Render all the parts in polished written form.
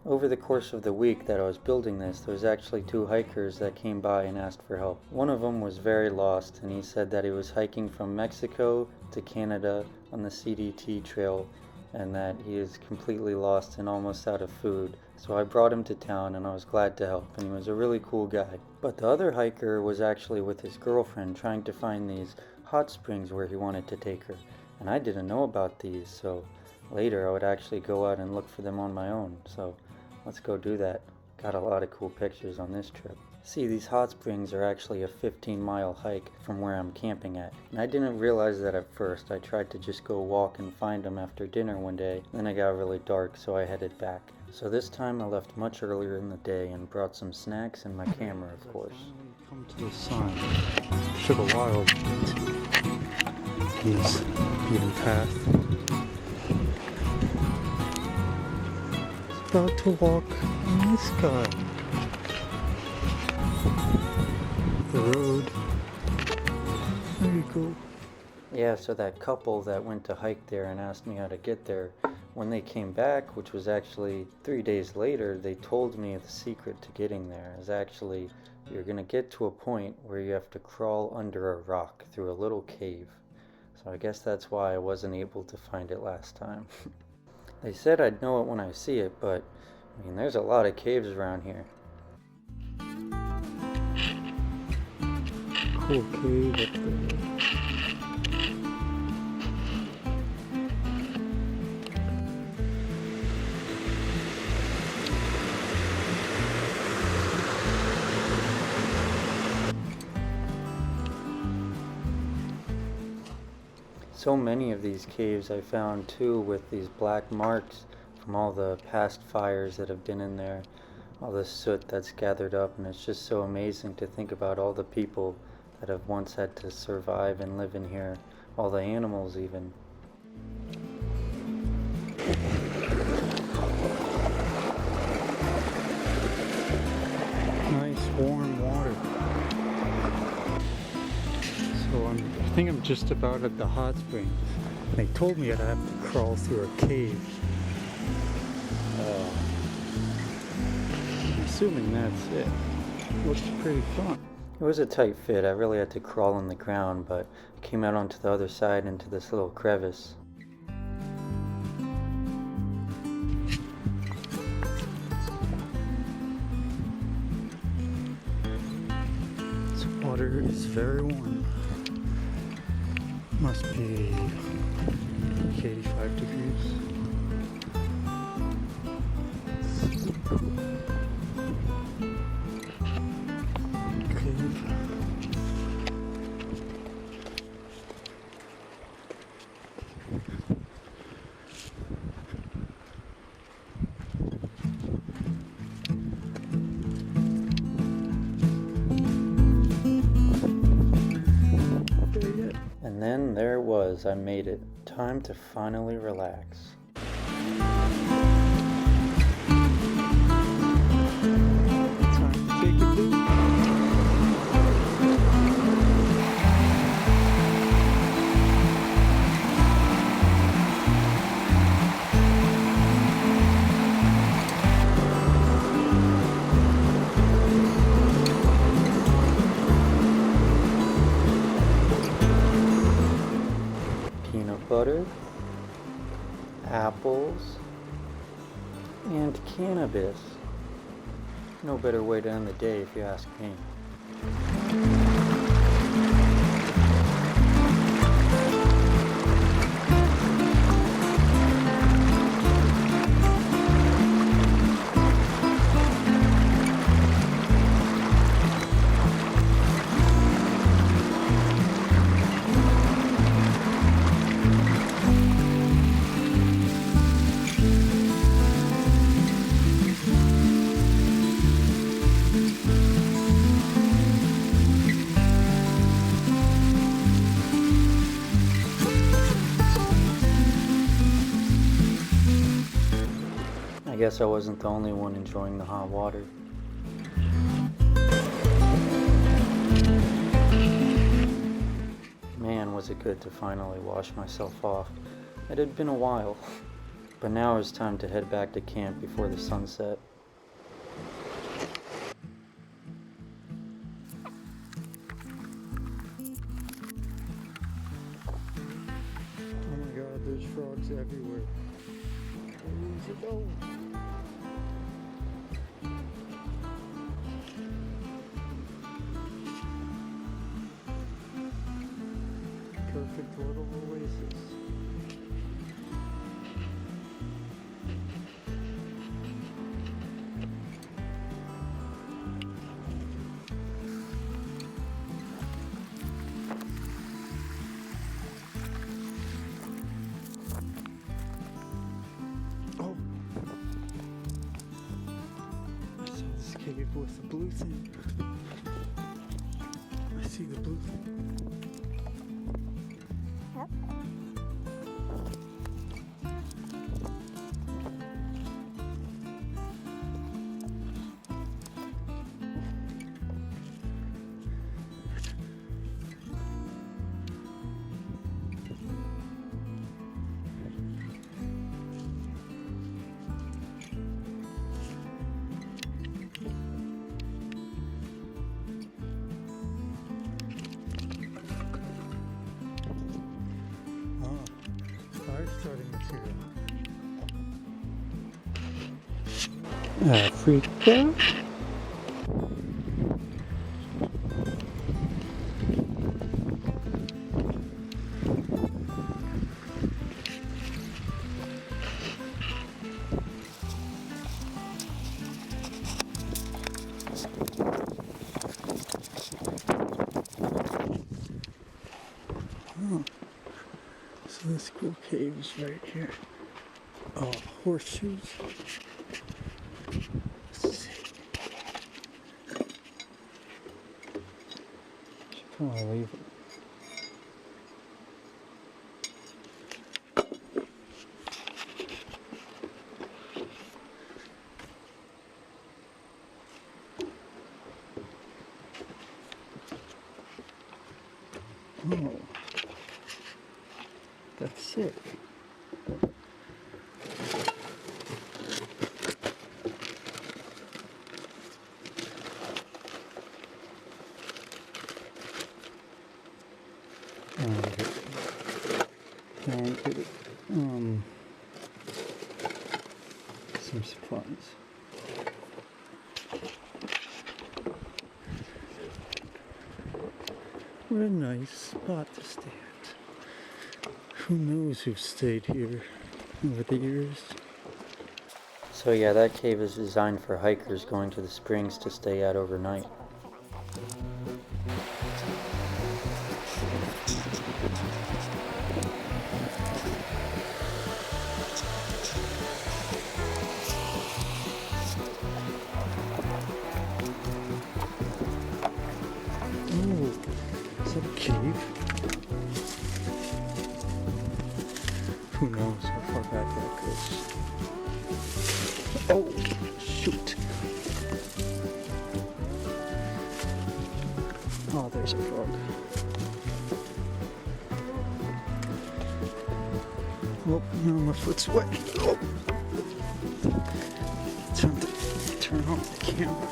Over the course of the week that I was building this, there was actually 2 hikers that came by and asked for help. One of them was very lost, and he said that he was hiking from Mexico to Canada on the CDT trail, and that he is completely lost and almost out of food. So I brought him to town, and I was glad to help, and he was a really cool guy. But the other hiker was actually with his girlfriend trying to find these hot springs where he wanted to take her, and I didn't know about these, so later I would actually go out and look for them on my own. So let's go do that. Got a lot of cool pictures on this trip. See, these hot springs are actually a 15-mile hike from where I'm camping at. And I didn't realize that at first. I tried to just go walk and find them after dinner one day. Then it got really dark, so I headed back. So this time I left much earlier in the day and brought some snacks and my camera, of course. Come to the sun. Took a while to get to this beaten path. About to walk in the sky. The road. There you go. Yeah, so that couple that went to hike there and asked me how to get there, when they came back, which was actually 3 days later, they told me the secret to getting there is actually you're gonna get to a point where you have to crawl under a rock through a little cave. So I guess that's why I wasn't able to find it last time. They said I'd know it when I see it, but I mean, there's a lot of caves around here. Cool cave up there. So many of these caves I found too, with these black marks from all the past fires that have been in there, all the soot that's gathered up, and it's just so amazing to think about all the people that have once had to survive and live in here, all the animals even. Nice warm water. So I think I'm just about at the hot springs. They told me I'd have to crawl through a cave. I'm assuming that's it. Looks pretty fun. It was a tight fit. I really had to crawl on the ground, but I came out onto the other side into this little crevice. This water is very warm. Must be 85 degrees. And then there it was, I made it. Time to finally relax. Time to take a look. Peanut butter, apples, and cannabis. No better way to end the day if you ask me. I guess I wasn't the only one enjoying the hot water. Man, was it good to finally wash myself off. It had been a while. But now it's time to head back to camp before the sunset. Oh my god, there's frogs everywhere. Where's it going? Perfect little oasis. Oh, I saw this cave with the blue thing. I see the blue thing. Yep. Fire starting material. Africa. Oh, so this cool cave is right here. Oh, horseshoes. Let's see. Should probably leave it. Oh, that's it. And get some supplies. What a nice spot to stay at. Who knows who's stayed here over the years? So yeah, that cave is designed for hikers going to the springs to stay at overnight. Oh, is that a cave? Who knows how far back that goes? Oh, shoot. Oh, there's a frog. Oh, no, my foot's wet. Oh. Time to turn off the camera.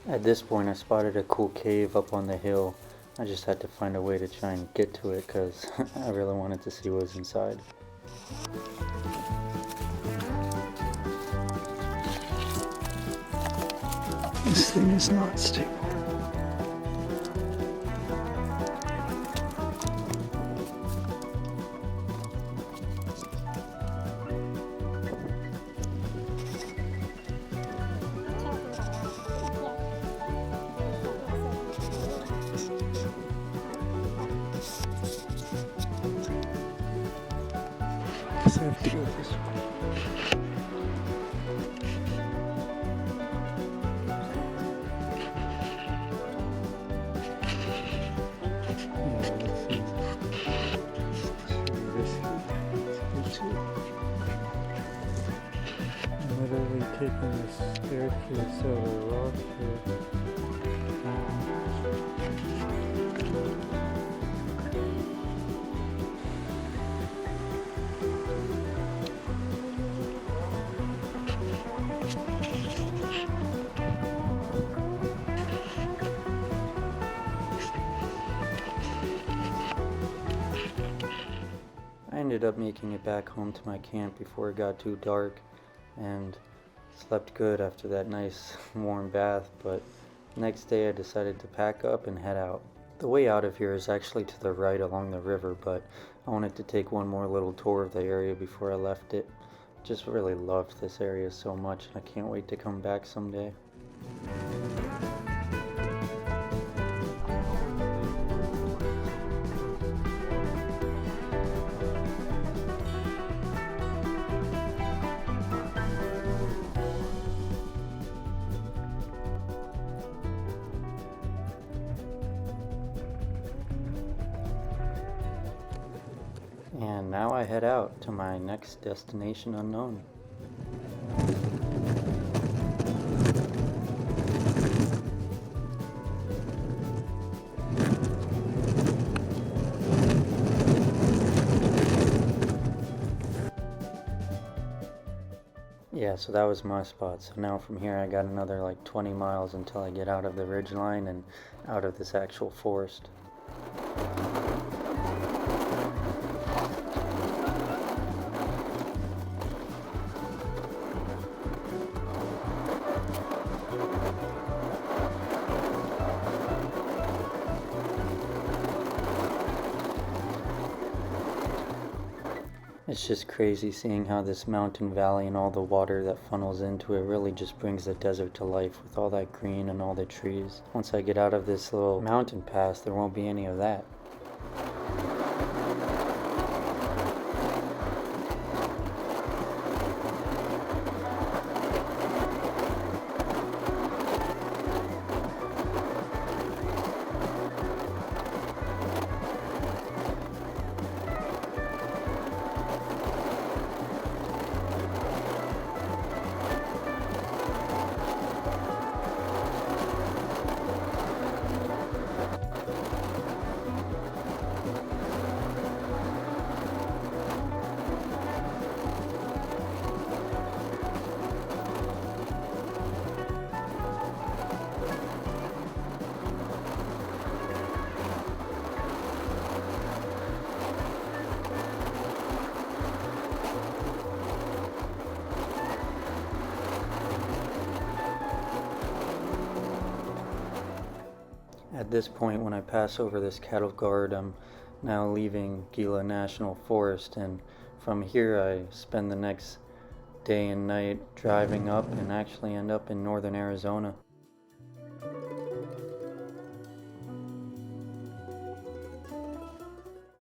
At this point, I spotted a cool cave up on the hill. I just had to find a way to try and get to it because I really wanted to see what was inside. This thing is not stable. Because I have Go this way. Yeah, let's see. This I'm literally taking this staircase over a rock here. I ended up making it back home to my camp before it got too dark and slept good after that nice warm bath, but next day I decided to pack up and head out. The way out of here is actually to the right along the river, but I wanted to take one more little tour of the area before I left it. Just really loved this area so much, and I can't wait to come back someday. And now I head out to my next destination unknown. Yeah, so that was my spot. So now from here I got another like 20 miles until I get out of the ridgeline and out of this actual forest. It's just crazy seeing how this mountain valley and all the water that funnels into it really just brings the desert to life with all that green and all the trees. Once I get out of this little mountain pass, there won't be any of that. At this point, when I pass over this cattle guard, I'm now leaving Gila National Forest, and from here I spend the next day and night driving up and actually end up in northern Arizona.